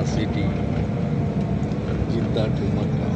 City Jeddah to Mecca.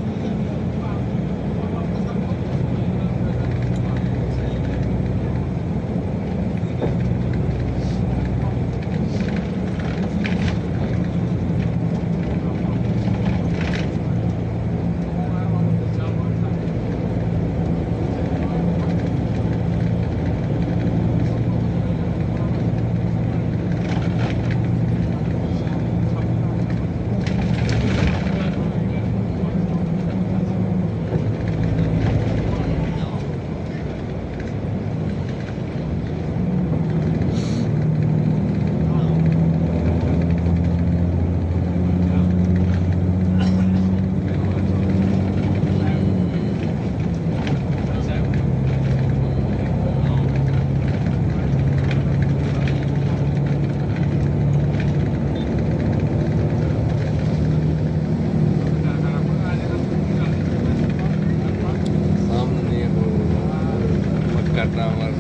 Tower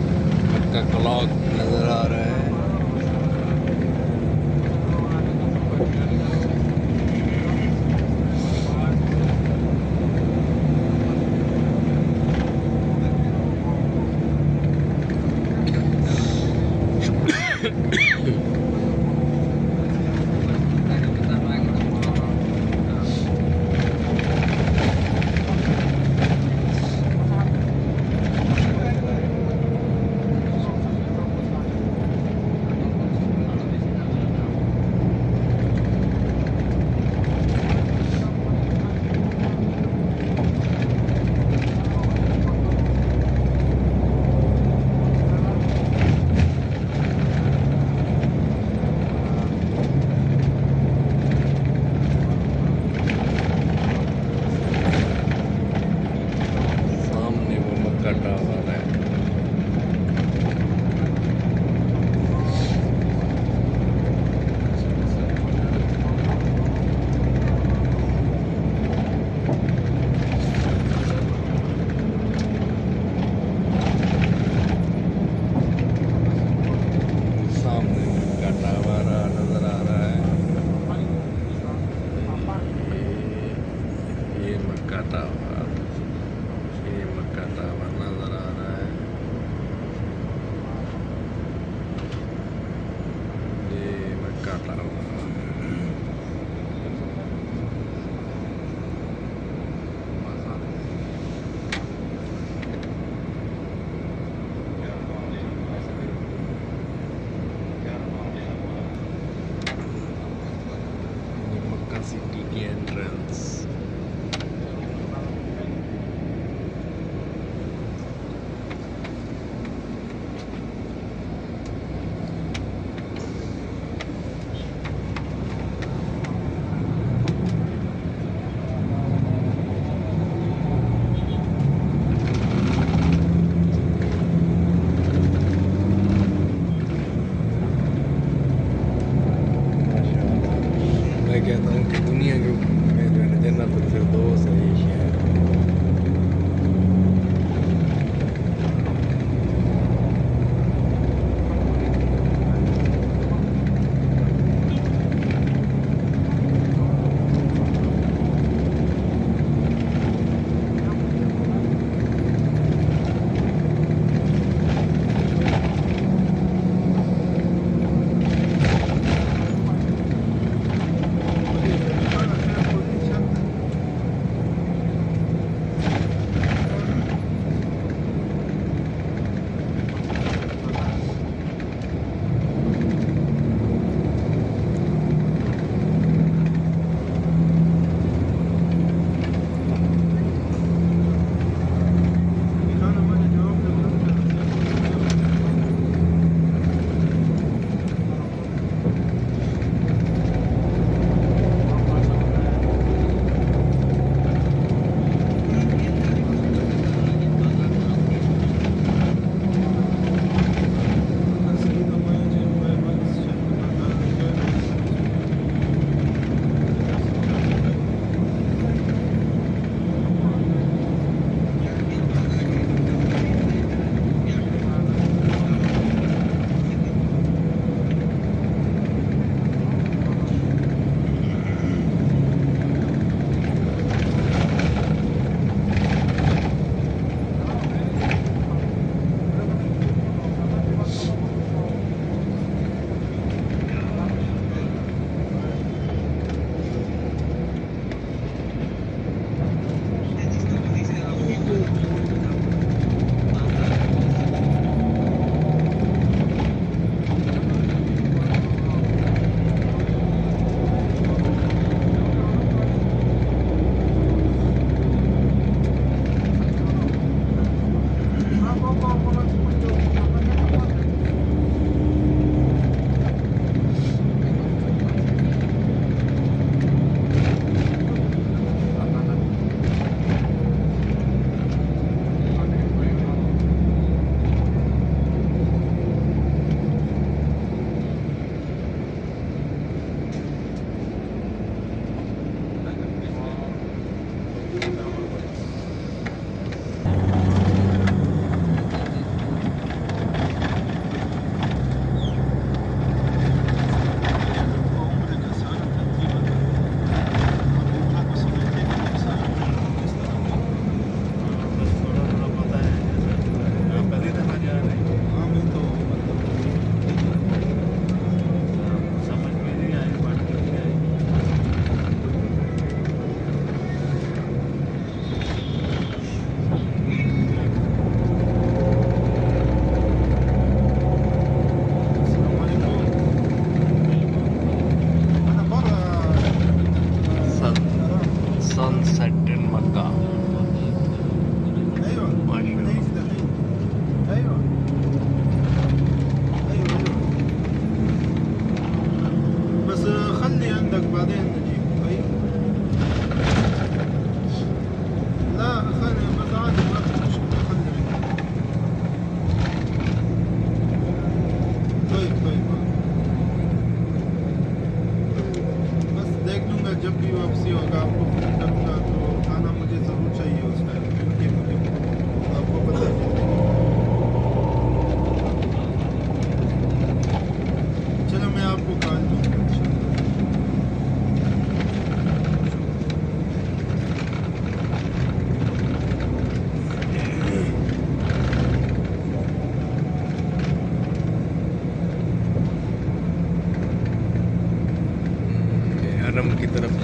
Mecca clock नजर आ रहा है।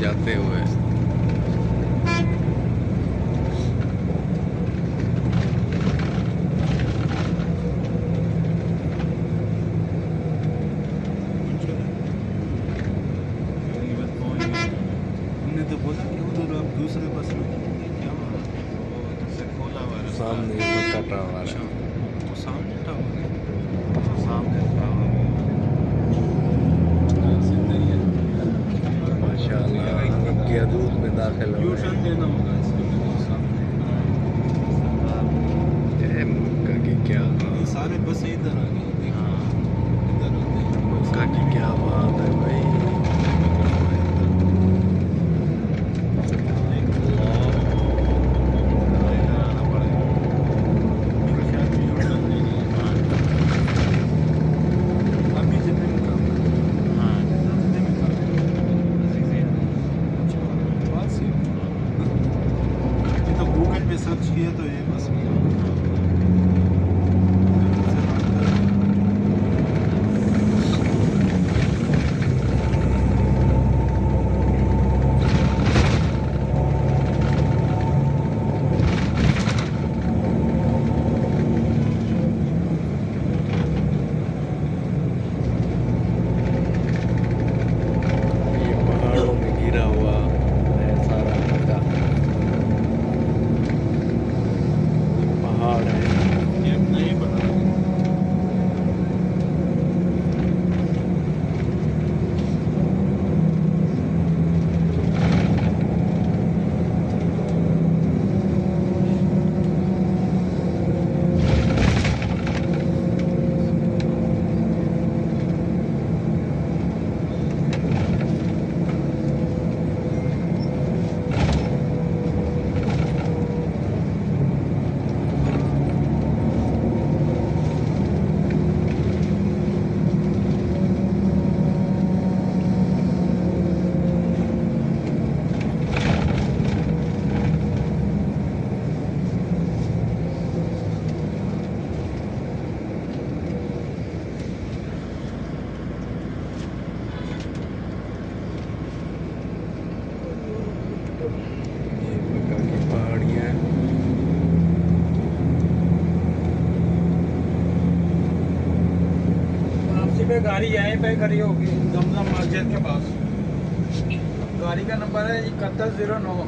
जाते हुए। हमने तो बोला कि उधर आप दूसरे बस में क्या हुआ, वो जैसे खोला हुआ रास्ता। सामने मक्का टावर अच्छा, है। वो सामने टावर है। हाँ, सामने टावर है। माशाल्लाह मक्की दूध में दाखिल हो ट्यूशन गए। देना होगा इसको सामने। मक्का की क्या ये बात, सारे बस इधर आ गए, देखो इधर आते हैं। मक्का की क्या बात है भाई। सर्च किया तो ये बस मिला। ये पहाड़ों में गिरा हुआ है सारा मक्का। पहाड़ है। ये नहीं पता। ये मक्का की पहाड़ियाँ। वापसी पे गाड़ी यहीं पे खड़ी होगी, जमजम मस्जिद के पास। गाड़ी का नंबर है 7109।